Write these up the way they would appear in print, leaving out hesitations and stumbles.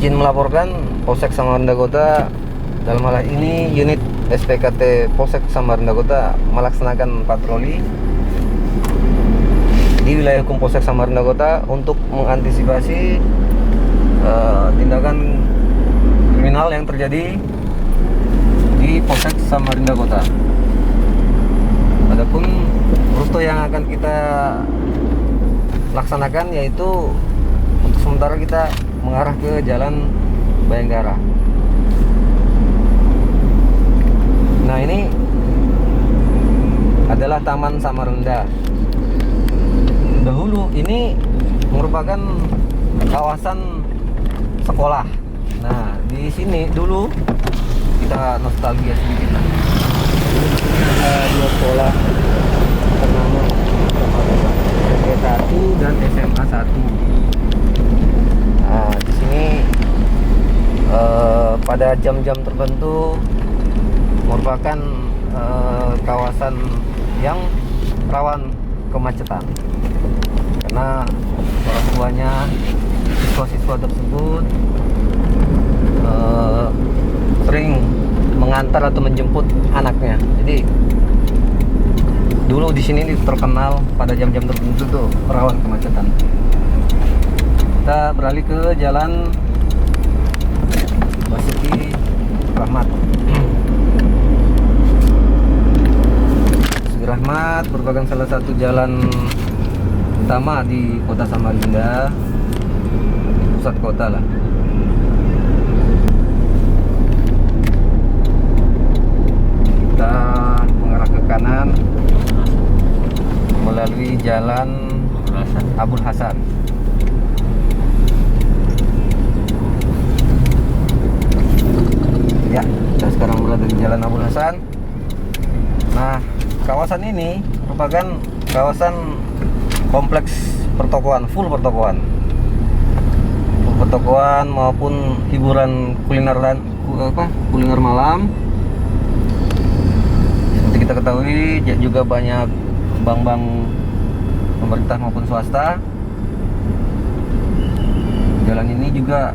izin melaporkan Polsek Samarinda Kota, dalam hal ini unit SPKT Polsek Samarinda Kota melaksanakan patroli di wilayah hukum Polsek Samarinda Kota untuk mengantisipasi tindakan kriminal yang terjadi di Polsek Samarinda Kota. Adapun rute yang akan kita laksanakan yaitu untuk sementara kita mengarah ke Jalan Bayanggara. Nah, ini adalah Taman Samarinda. Dahulu ini merupakan kawasan sekolah. Nah, di sini dulu kita nostalgia sedikit. Ada dua sekolah ternama, SMP 1 dan SMA 1. Nah, di sini pada jam-jam tertentu merupakan kawasan yang rawan kemacetan karena orang tuanya siswa-siswa tersebut sering mengantar atau menjemput anaknya. Jadi dulu di sini terkenal pada jam-jam tertentu tuh rawan kemacetan. Kita beralih ke Jalan Basuki Rahmat. Basuki Rahmat merupakan salah satu jalan utama di Kota Samarinda, pusat kota lah. Kita mengarah ke kanan melalui Jalan Abul Hasan. Ya, kita sekarang berada di Jalan Abul Hasan. Nah, kawasan ini merupakan kawasan kompleks pertokoan, full pertokoan maupun hiburan kuliner dan kuliner malam. Seperti kita ketahui juga banyak bank-bank pemerintah maupun swasta. Jalan ini juga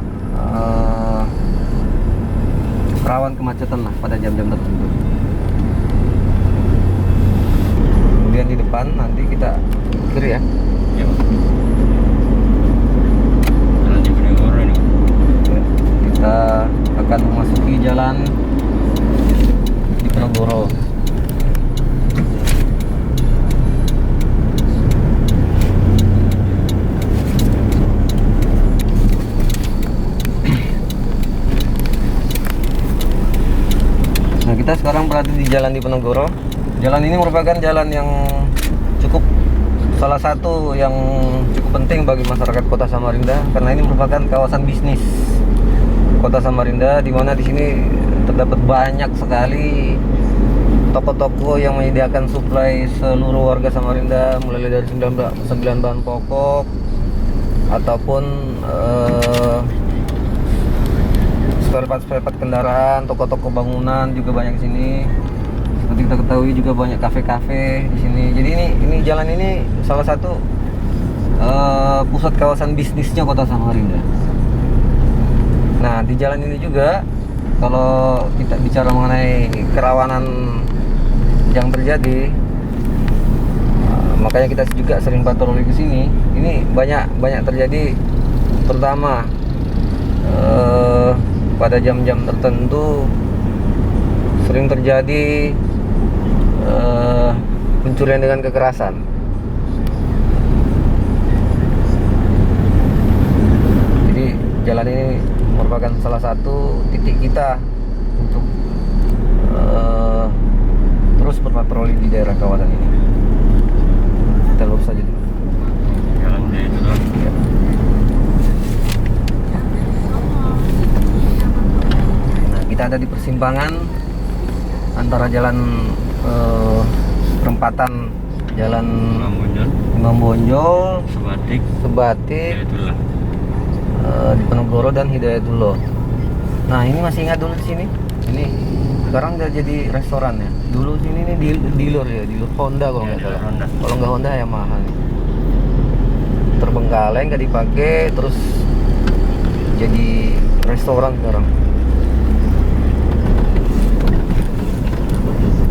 rawan kemacetan lah pada jam-jam tertentu. Kemudian di depan nanti kita kiri ya. Kita akan memasuki jalan Diponegoro. Nah, kita sekarang berada di Jalan Diponegoro. Jalan ini merupakan jalan yang salah satu yang cukup penting bagi masyarakat Kota Samarinda karena ini merupakan kawasan bisnis Kota Samarinda, di mana di sini terdapat banyak sekali toko-toko yang menyediakan suplai seluruh warga Samarinda, mulai dari 9 bahan pokok ataupun spare part kendaraan, toko-toko bangunan juga banyak di sini. Seperti kita ketahui juga banyak kafe-kafe di sini. Jadi ini jalan ini salah satu pusat kawasan bisnisnya Kota Samarinda. Nah, di jalan ini juga kalau kita bicara mengenai kerawanan yang terjadi, makanya kita juga sering patroli ke sini. Ini banyak terjadi, terutama pada jam-jam tertentu sering terjadi pencurian dengan kekerasan. Jadi jalan ini merupakan salah satu titik kita untuk terus berpatroli di daerah kawasan ini. Kita lurus saja dulu. Jalannya itu dong. Ya. Nah, kita ada di persimpangan antara jalan perempatan Jalan Imam Bonjol, Sebatik, Diponegoro dan Hidayatullah. Nah, ini masih ingat dulu di sini. Ini sekarang udah jadi restoran ya. Dulu sini ini dealer ya, dealer Honda kalau nggak salah. Kalau nggak Honda ya mahal. Terbengkalai nggak dipakai, terus jadi restoran sekarang.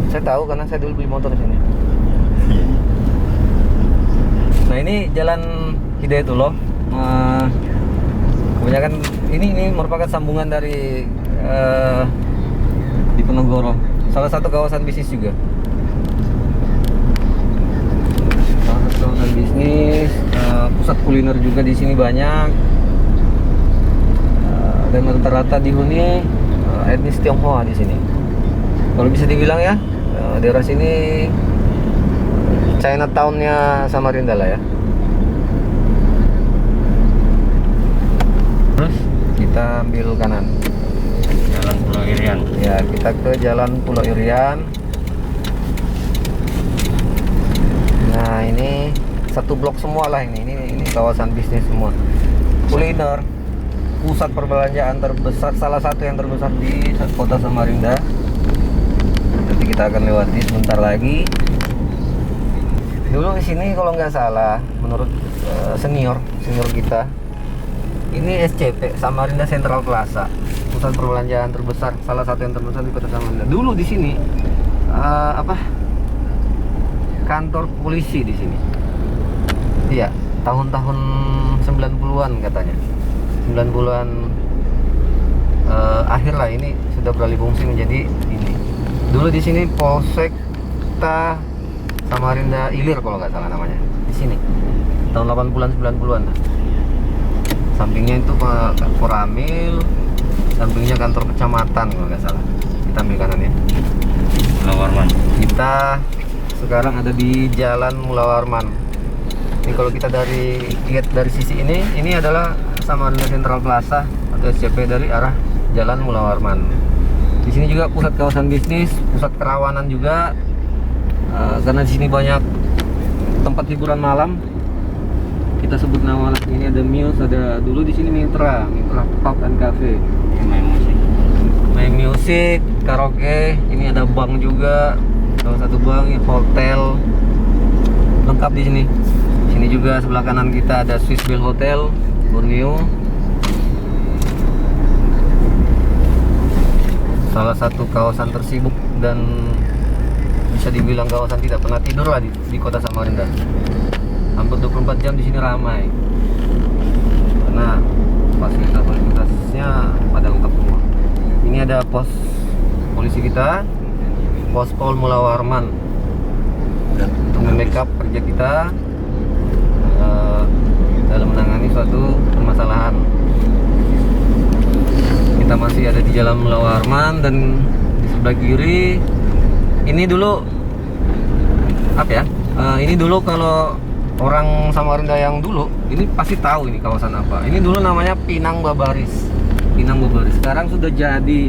Saya tahu karena saya dulu beli motor di sini. Nah ini Jalan Hidayatullah. Kebanyakan ini merupakan sambungan dari Diponegoro. Salah satu kawasan bisnis juga. Salah satu kawasan bisnis, pusat kuliner juga di sini banyak. Dan rata-rata dihuni etnis Tionghoa di sini. Kalau bisa dibilang ya, daerah sini Chinatown-nya Samarinda lah ya. Terus kita ambil kanan. Jalan Pulau Irian. Ya, kita ke Jalan Pulau Irian. Nah, ini satu blok semua lah ini. Ini kawasan bisnis semua. Kuliner, pusat perbelanjaan terbesar, salah satu yang terbesar di kota Samarinda. Nanti kita akan lewati sebentar lagi. Dulu di sini kalau nggak salah, menurut senior kita, ini SCP Samarinda Central Plaza, pusat perbelanjaan terbesar, salah satu yang terbesar di kota Samarinda. Dulu di sini kantor polisi di sini. Iya, tahun-tahun 90-an katanya. 90-an akhir lah, ini sudah beralih fungsi menjadi ini. Dulu di sini Polsekta Samarinda Ilir kalau nggak salah namanya. Di sini tahun 80-an 90-an lah. Sampingnya itu Koramil, sampingnya kantor kecamatan kalau nggak salah. Kita ambil kanan ya. Mulawarman. Kita sekarang ada di Jalan Mulawarman. Ini kalau kita lihat dari sisi ini adalah Samarinda Central Plaza atau SCP dari arah Jalan Mulawarman. Di sini juga pusat kawasan bisnis, pusat kerawanan juga. Karena di sini banyak tempat hiburan malam. Kita sebut nama lah. Ini ada Muse, ada dulu di sini Mitra Pub and Cafe. Ini main musik. Main musik, karaoke. Ini ada bank juga. Salah satu bank, hotel. Lengkap di sini. Sini juga sebelah kanan kita ada Swiss Bell Hotel, Borneo. Salah satu kawasan tersibuk dan bisa dibilang kawasan tidak pernah tidur lah di kota Samarinda. Hampir 24 jam di sini ramai. Karena fasilitasnya pada lengkap semua. Ini ada pos polisi kita, pos Pol Mulawarman, untuk membackup kerja kita dalam menangani suatu permasalahan. Kita masih ada di Jalan Mulawarman dan di sebelah kiri ini dulu ini dulu kalau orang Samarinda yang dulu ini pasti tahu ini kawasan apa. Ini dulu namanya Pinang Babaris. Sekarang sudah jadi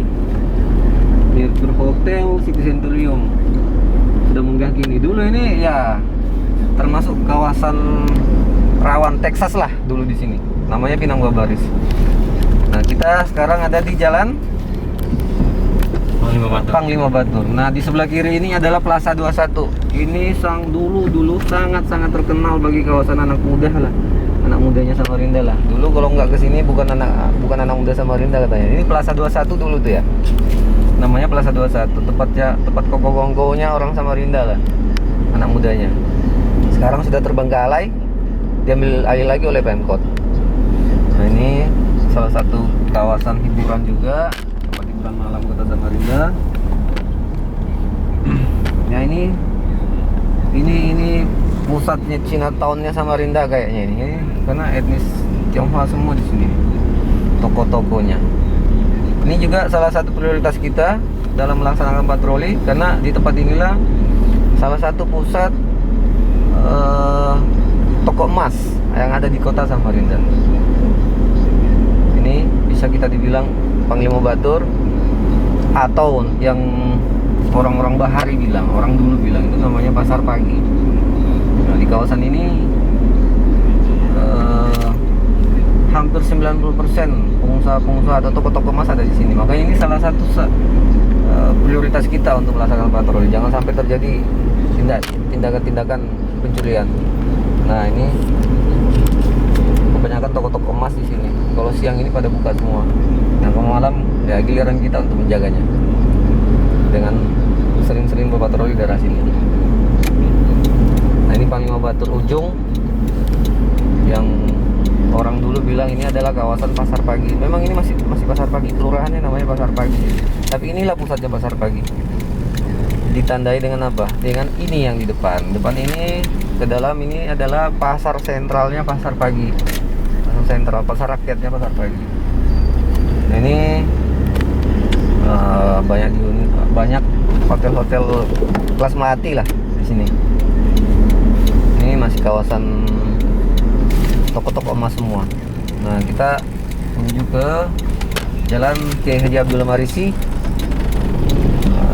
Mercure Hotel, City Centurion. Sudah menggah gini. Dulu ini ya termasuk kawasan rawan Texas lah dulu di sini. Namanya Pinang Babaris. Nah, kita sekarang ada di Jalan Panglima Batur. Nah, di sebelah kiri ini adalah Plaza 21. Ini dulu sangat terkenal bagi kawasan anak muda lah. Anak mudanya Samarinda lah. Dulu kalau nggak ke sini bukan anak muda Samarinda katanya. Ini Plaza 21 dulu tuh ya. Namanya Plaza 21. Tempat koko-kongkonya orang Samarinda lah. Anak mudanya. Sekarang sudah terbengkalai. Diambil alih lagi oleh Pemkot. Nah, ini salah satu kawasan hiburan juga, tempat hiburan malam kota Samarinda. Nah, ini pusatnya Chinatown-nya Samarinda kayaknya ini, karena etnis Tionghoa semua di sini. Toko-tokonya. Ini juga salah satu prioritas kita dalam melaksanakan patroli, karena di tempat inilah salah satu pusat toko emas yang ada di kota Samarinda. Ini bisa kita dibilang Panglima Batur, atau yang orang-orang Bahari bilang, orang dulu bilang itu namanya Pasar Pagi. Nah, di kawasan ini hampir 90% pengusaha atau toko-toko emas ada di sini. Makanya ini salah satu prioritas kita untuk melaksanakan patroli. Jangan sampai terjadi tindakan-tindakan pencurian. Nah, ini kebanyakan toko-toko emas di sini. Kalau siang ini pada buka semua. Nah, Kalau malam ya giliran kita untuk menjaganya dengan sering-sering berpatroli daerah sini. Nah, ini Panglima Batur Ujung yang orang dulu bilang ini adalah kawasan pasar pagi. Memang ini masih pasar pagi, kelurahannya namanya pasar pagi. Tapi inilah pusatnya pasar pagi. Ditandai dengan apa? Dengan ini yang di depan. Depan ini ke dalam ini adalah pasar sentralnya pasar pagi. Pasar sentral, pasar rakyatnya pasar pagi. Nah, ini banyak hotel-hotel kelas melati lah di sini. Ini masih kawasan toko-toko emas semua. Nah, kita menuju ke Jalan Kiai Haji Abdul Marisi.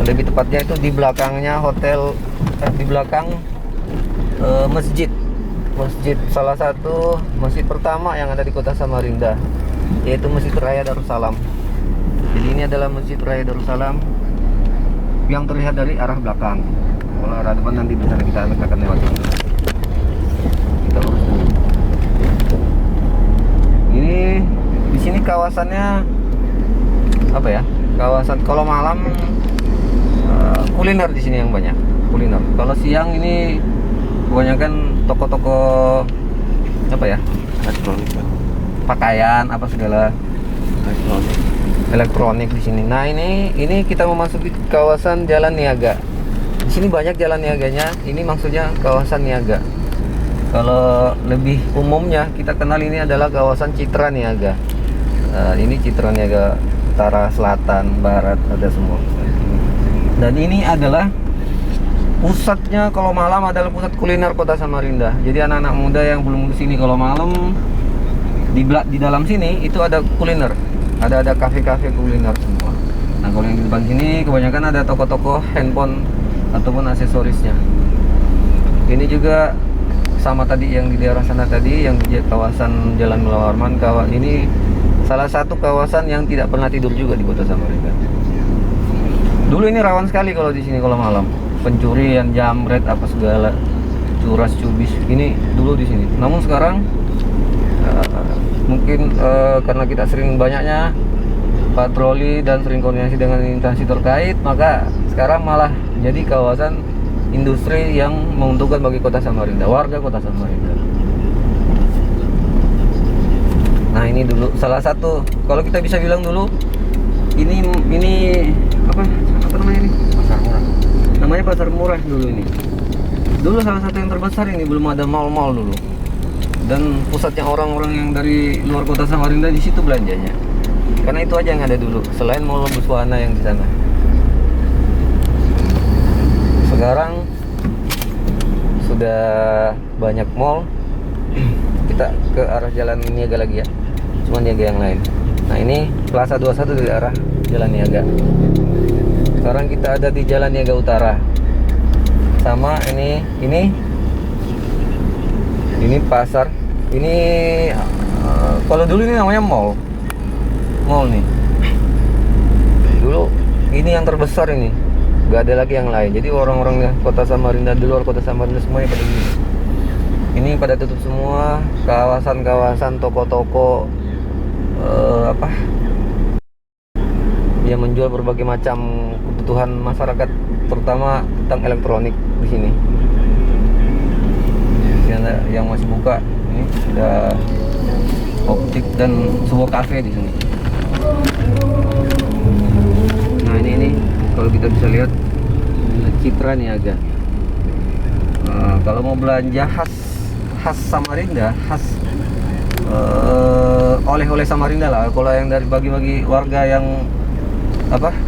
Lebih tepatnya itu di belakangnya hotel, di belakang masjid salah satu masjid pertama yang ada di kota Samarinda, yaitu Masjid Raya Darussalam. Jadi ini adalah Masjid Raya Darussalam yang terlihat dari arah belakang. Kalau arah depan nanti di sana kita akan lewat. Kita urus dulu. Ini di sini kawasannya apa ya? Kawasan kalau malam kuliner di sini yang banyak. Kuliner. Kalau siang ini kebanyakan toko-toko apa ya? Elektronik. Pakaian apa segala elektronik di sini. Nah, ini kita memasuki kawasan Jalan Niaga. Di sini banyak jalan niaganya. Ini maksudnya kawasan niaga. Kalau lebih umumnya kita kenal ini adalah kawasan Citra Niaga. Ini Citra Niaga utara, selatan, barat, ada semua. Dan ini adalah pusatnya kalau malam adalah pusat kuliner kota Samarinda. Jadi anak-anak muda yang belum kesini kalau malam di dalam sini itu ada kuliner. Ada kafe-kafe kuliner semua. Nah, kalau yang di depan sini kebanyakan ada toko-toko handphone ataupun aksesorisnya. Ini juga sama tadi yang di daerah sana tadi, yang di kawasan Jalan Melawarman. Ini salah satu kawasan yang tidak pernah tidur juga di kota Samarinda. Dulu ini rawan sekali kalau di sini kalau malam, pencurian, jamret apa segala, curas cubis. Ini dulu di sini. Namun sekarang mungkin karena kita sering banyaknya patroli dan sering koordinasi dengan instansi terkait, maka sekarang malah jadi kawasan industri yang menguntungkan bagi kota Samarinda, warga kota Samarinda. Nah, ini dulu salah satu, kalau kita bisa bilang dulu ini apa namanya ini? Pasar murah. Namanya pasar murah dulu ini. Dulu salah satu yang terbesar ini, belum ada mall-mall dulu. Dan pusatnya orang-orang yang dari luar kota Samarinda di situ belanjanya. Karena itu aja yang ada dulu, selain Mall Buswana yang di sana. Sekarang sudah banyak mall. Kita ke arah Jalan Niaga lagi ya. Cuma niaga yang lain. Nah, ini Plaza 21 dari arah Jalan Niaga. Sekarang kita ada di Jalan Niaga Utara. Sama ini pasar. Ini kalau dulu ini namanya mall nih. Dulu ini yang terbesar ini, nggak ada lagi yang lain. Jadi orang-orang kota Samarinda, di luar kota Samarinda semuanya pada gini. Ini pada tutup semua, kawasan-kawasan toko-toko yang menjual berbagai macam kebutuhan masyarakat, terutama tentang elektronik di sini. Yang masih buka ini ada optik dan sebuah kafe di sini. Nah, ini kalau kita bisa lihat Citra Niaga. Kalau mau belanja khas Samarinda, khas oleh-oleh Samarinda lah. Kalau yang dari bagi-bagi warga yang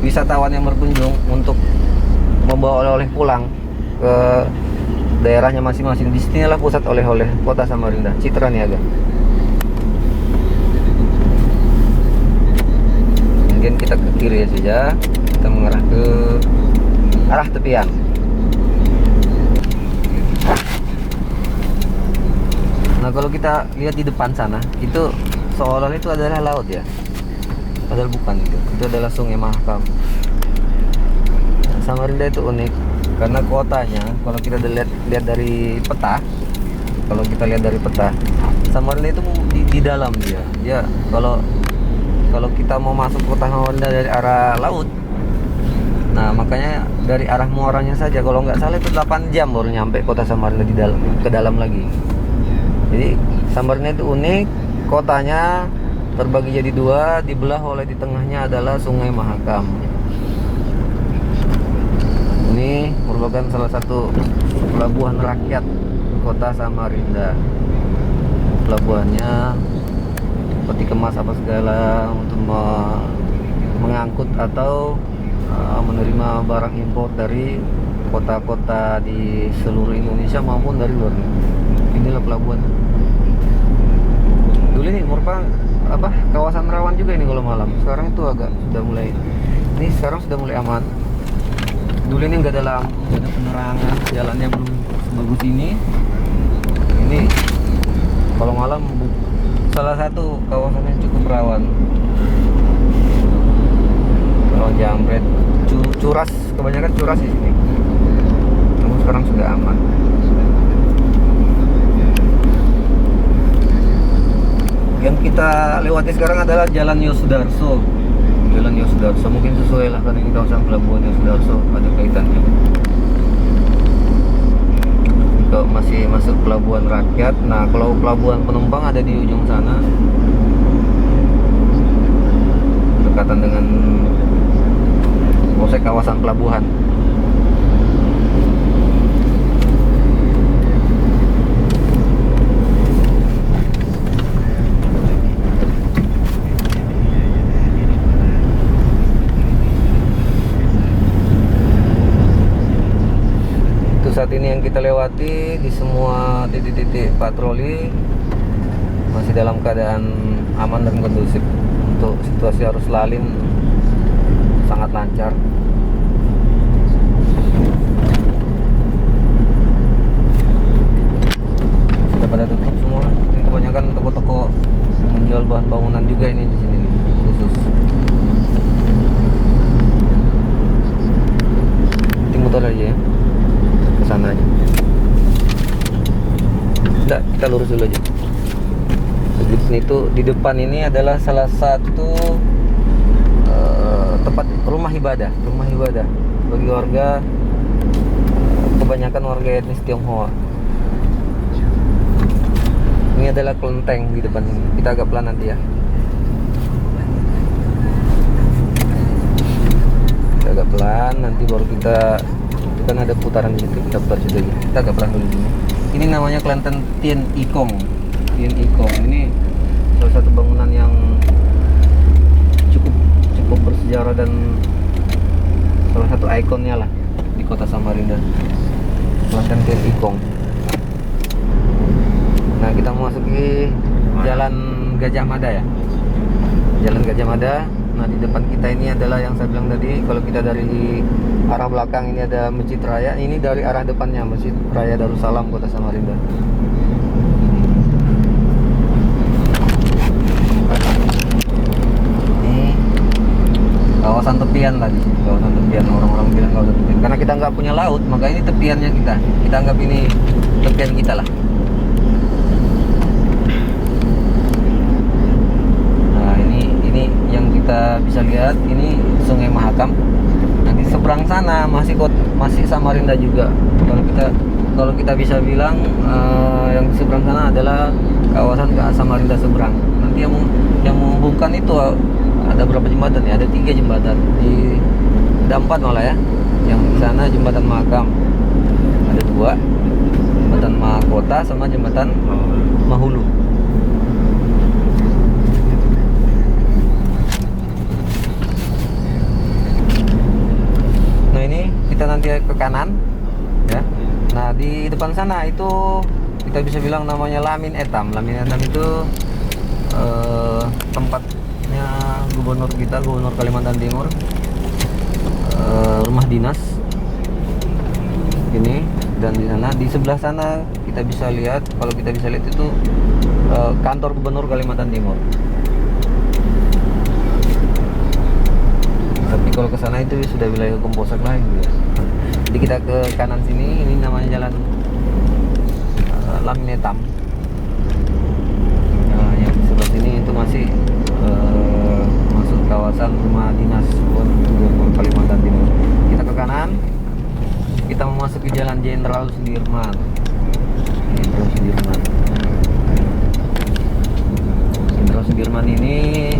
wisatawan yang berkunjung untuk membawa oleh-oleh pulang ke daerahnya masing-masing, di sinilah pusat oleh-oleh kota Samarinda, Citra Niaga. Mungkin kita ke kiri saja, kita mengarah ke arah tepian. Nah, kalau kita lihat di depan sana, itu seolah-olah itu adalah laut ya, padahal bukan itu. Itu adalah Sungai Mahakam. Samarinda itu unik karena kotanya, kalau kita lihat dari peta, Samarinda itu di dalam dia. Ya, kalau kalau kita mau masuk kota Samarinda dari arah laut. Nah, makanya dari arah muaranya saja kalau nggak salah itu 8 jam baru nyampe kota Samarinda di dalam, ke dalam lagi. Jadi Samarinda itu unik, kotanya terbagi jadi dua, dibelah oleh di tengahnya adalah Sungai Mahakam. Ini merupakan salah satu pelabuhan rakyat kota Samarinda. Pelabuhannya peti kemas apa segala untuk mengangkut atau menerima barang impor dari kota-kota di seluruh Indonesia maupun dari luar negeri. Inilah pelabuhan. Dulu ini merupakan kawasan rawan juga ini kalau malam. Sekarang itu agak sudah mulai, ini sekarang sudah mulai aman. Dulu ini nggak ada lampu, nggak ada penerangan, jalannya belum sebagus ini. Ini kalau malam salah satu kawasan yang cukup rawan. Kalau jambret, curas, kebanyakan curas di sini. Namun sekarang sudah aman. Yang kita lewati sekarang adalah Jalan Yosudarso. Jalan Yosudarso mungkin sesuai lah karena ini kawasan pelabuhan Yosudarso, ada kaitannya. Kalau masih masuk pelabuhan rakyat, nah kalau pelabuhan penumpang ada di ujung sana, dekatan dengan polsek kawasan pelabuhan. Itu saat ini yang kita lewati di semua titik-titik patroli masih dalam keadaan aman dan kondusif. Untuk situasi arus lalin sangat lancar. Sudah pada tutup semua. Ini kebanyakan toko-toko menjual bahan bangunan juga ini di sini khusus. Tinggal motor aja ya. Ke sana aja. Enggak, kita lurus dulu aja. Di sini tuh di depan ini adalah salah satu tempat rumah ibadah bagi warga, kebanyakan warga etnis Tionghoa. Ini adalah kelenteng di depan ini. Kita agak pelan nanti ya. Kita agak pelan, nanti baru kita, itu kan ada putaran di situ, kita putar situ aja. Kita agak pelan dulu sini. Ini namanya kelenteng Tien Ikong. Tien Ikong ini salah satu bangunan yang cukup bersejarah dan salah satu ikonnya lah di kota Samarinda. Kelenteng Tien Ikong. Nah, kita memasuki Jalan Gajah Mada ya. Jalan Gajah Mada. Nah, di depan kita ini adalah yang saya bilang tadi, kalau kita dari arah belakang ini ada Masjid Raya, ini dari arah depannya Masjid Raya Darussalam kota Samarinda. Ini kawasan tepian tadi, kawasan tepian, orang-orang bilang kawasan tepian. Karena kita nggak punya laut, maka ini tepiannya kita anggap ini tepian kita lah. Yang kita bisa lihat ini Sungai Mahakam. Nah, di seberang sana masih Samarinda juga. Kalau kita bisa bilang yang di seberang sana adalah kawasan Samarinda seberang. Nanti yang menghubungkan itu ada berapa jembatan ya? Ada 3 jembatan. Ada 4 malah ya. Yang di sana jembatan Mahakam ada 2, jembatan Mahakota sama jembatan Mahulu. Kita nanti ke kanan ya. Nah, di depan sana itu kita bisa bilang namanya Lamin Etam. Lamin Etam itu tempatnya gubernur kita, gubernur Kalimantan Timur, rumah dinas ini. Dan di sana, di sebelah sana kita bisa lihat, kalau kita bisa lihat itu kantor gubernur Kalimantan Timur. Tapi kalau ke sana itu sudah wilayah hukum polsek lain ya. Jadi kita ke kanan sini, ini namanya jalan Lamin Etam. Nah, yang sebelah sini itu masih kawasan rumah dinas Gubernur Kalimantan Timur. Kita ke kanan, kita memasuki Jalan Jenderal Sudirman. Jenderal Sudirman. Jenderal Sudirman ini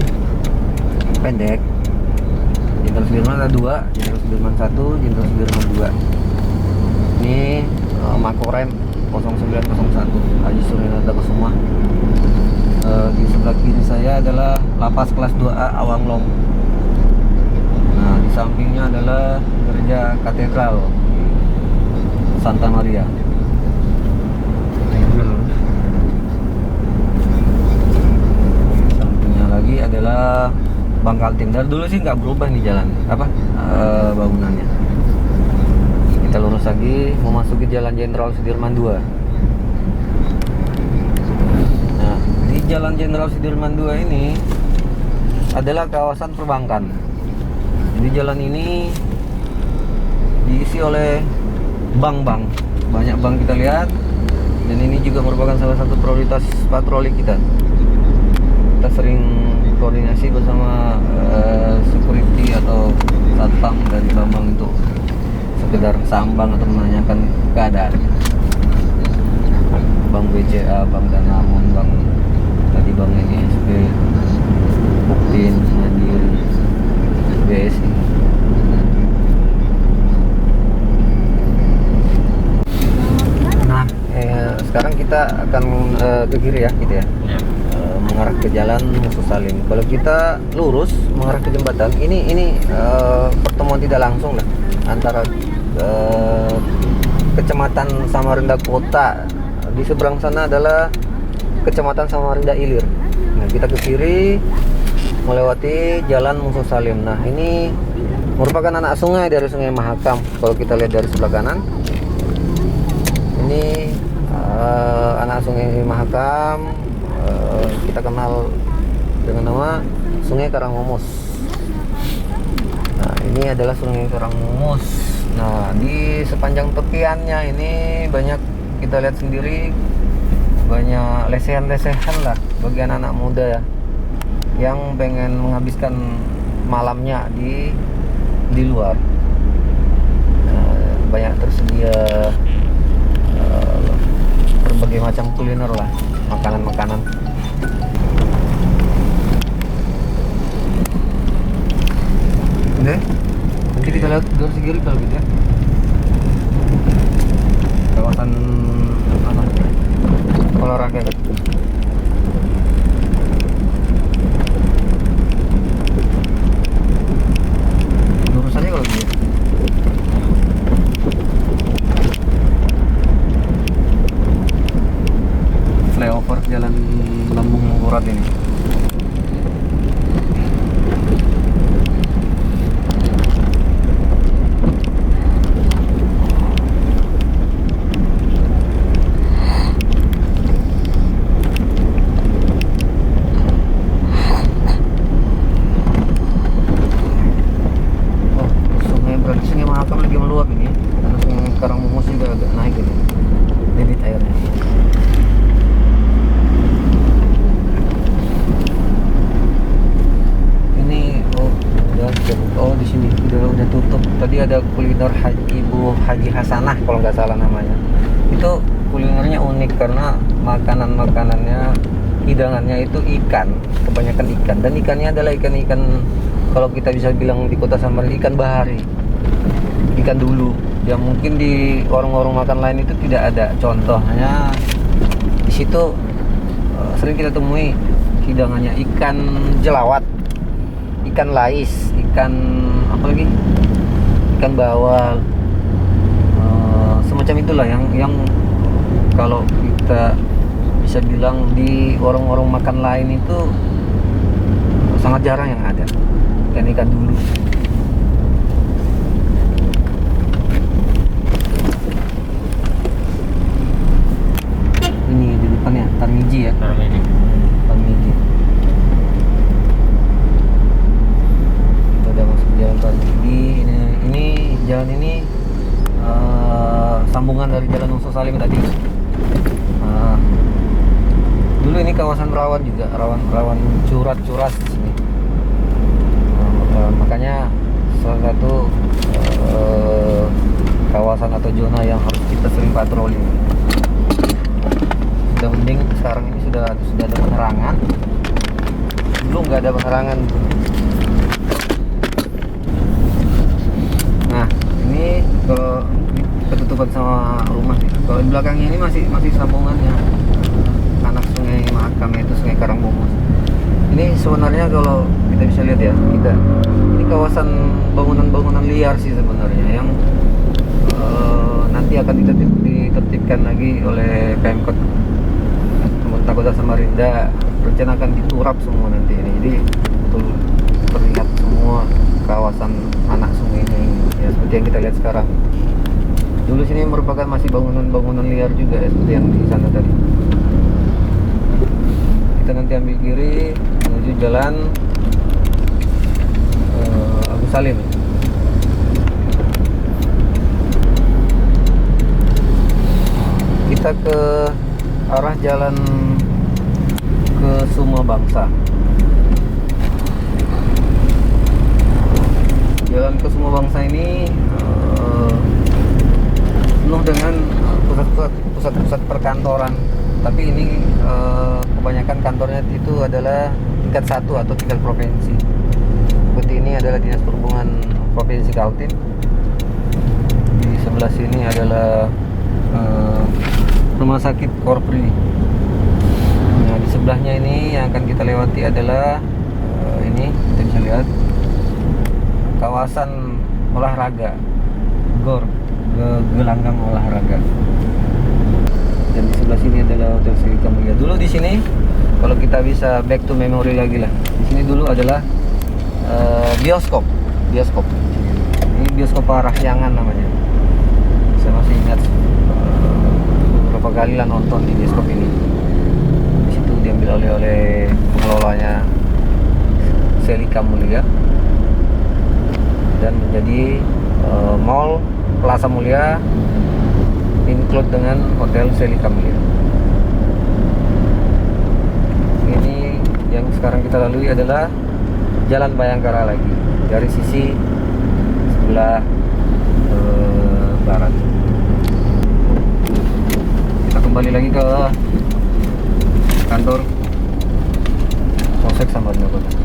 pendek. Jenderal Sudirman ada dua, Jenderal Sudirman 1, Jenderal Sudirman 2. Ini Makorem 0901 Haji Surinanda Kusuma. Di sebelah kiri saya adalah lapas kelas 2A Awanglong. Nah, di sampingnya adalah gereja katedral Santa Maria. Sampingnya lagi adalah Bangkal Tim. Dari dulu sih nggak berubah nih jalan bangunannya. Kita lurus lagi memasuki Jalan Jenderal Sudirman 2. Nah, di Jalan Jenderal Sudirman 2 ini adalah kawasan perbankan. Di jalan ini diisi oleh bank-bank. Banyak bank kita lihat, dan ini juga merupakan salah satu prioritas patroli kita. Kita sering koordinasi bersama security atau satpam dari bank untuk sekedar sambang atau menanyakan keadaan. Bank BCA, Bank Danamon, Bank tadi Bank NSB, Buktin, Mandiri, BSI. Nah, sekarang kita akan ke kiri ya, gitu ya. Ya. Mengarah ke Jalan Musuh Salim. Kalau kita lurus mengarah ke jembatan, ini pertemuan tidak langsung lah antara Kecamatan Samarinda Kota. Di seberang sana adalah Kecamatan Samarinda Ilir. Nah, kita ke kiri melewati Jalan Musuh Salim. Nah, ini merupakan anak sungai dari Sungai Mahakam. Kalau kita lihat dari sebelah kanan, ini anak Sungai Mahakam. Kita kenal dengan nama Sungai Karangmumus. Nah, ini adalah Sungai Karangmumus. Nah, di sepanjang tepiannya ini banyak kita lihat sendiri, banyak lesehan-lesehan lah bagi anak-anak muda ya, yang pengen menghabiskan malamnya di luar. Banyak tersedia berbagai macam kuliner lah, makanan-makanan. Oke, nanti kita lihat dari kiri kalau gitu ya. Kawasan olahraga. Lurus aja kalau gitu. Flyover Jalan Lambung Mangkurat ini. Sungai Mahakam lagi meluap ini, karena Sungai Karangmumus juga agak naik ini debit airnya. Ini di sini udah tutup. Tadi ada kuliner Ibu Haji Hasanah kalau nggak salah namanya. Itu kulinernya unik karena makanannya, hidangannya itu ikan, kebanyakan ikan, dan ikannya adalah ikan-ikan, kalau kita bisa bilang di Kota Samarinda, ikan bahari, ikan dulu yang mungkin di warung-warung makan lain itu tidak ada. Contohnya di situ sering kita temui hidangannya ikan jelawat, ikan lais, ikan apa lagi, ikan bawal, semacam itulah yang kalau kita bisa bilang di warung-warung makan lain itu sangat jarang yang ada ikan dulu. Ini di depannya Tarmiji ya. Tarmiji. Tarmiji. Kita udah masuk jalan Tarmiji. Ini jalan ini sambungan dari Jalan Musuh Salim tadi. Dulu ini kawasan rawan juga, rawan curat-curas di sini. atau zona yang harus kita sering patroli. Sudah mending sekarang ini sudah ada penerangan. Dulu nggak ada penerangan. Nah, ini kalau ketutupan sama rumah sih. Kalau di belakangnya ini masih sambungannya anak sungai Mahakam, itu Sungai Karangbomas. Ini sebenarnya kalau kita bisa lihat ya, ini kawasan bangunan-bangunan liar sih sebenarnya yang nanti akan ditertibkan lagi oleh Pemkot Pemerintah Kota Samarinda. Rencana akan diturap semua nanti ini, jadi betul terlihat semua kawasan anak sungainya ini ya, seperti yang kita lihat sekarang. Dulu sini merupakan masih bangunan-bangunan liar juga ya, seperti yang di sana tadi. Kita nanti ambil kiri menuju jalan Agus Salim. Kita ke arah jalan ke Suma Bangsa. Jalan ke Suma Bangsa ini penuh dengan pusat-pusat perkantoran. Tapi ini kebanyakan kantornya itu adalah tingkat 1 atau tingkat provinsi. Seperti ini adalah Dinas Perhubungan Provinsi Kaltim. Di sebelah sini adalah Rumah Sakit Korpri. Nah, di sebelahnya ini yang akan kita lewati adalah ini kita bisa lihat kawasan olahraga GOR, gelanggang olahraga. Dan di sebelah sini adalah Hotel Selika Mulia. Dulu di sini kalau kita bisa back to memory lagi lah, di sini dulu adalah bioskop. Ini bioskop Parahyangan namanya. Saya masih ingat beberapa kali lah nonton di bioskop ini. Di situ diambil oleh pengelolanya Selika Mulia dan menjadi mall Plaza Mulia, include dengan Hotel Selika Mulia. Ini yang sekarang kita lalui adalah Jalan Bayangkara lagi dari sisi sebelah barat. Kita kembali lagi ke kantor Polsek Samarinda Kota.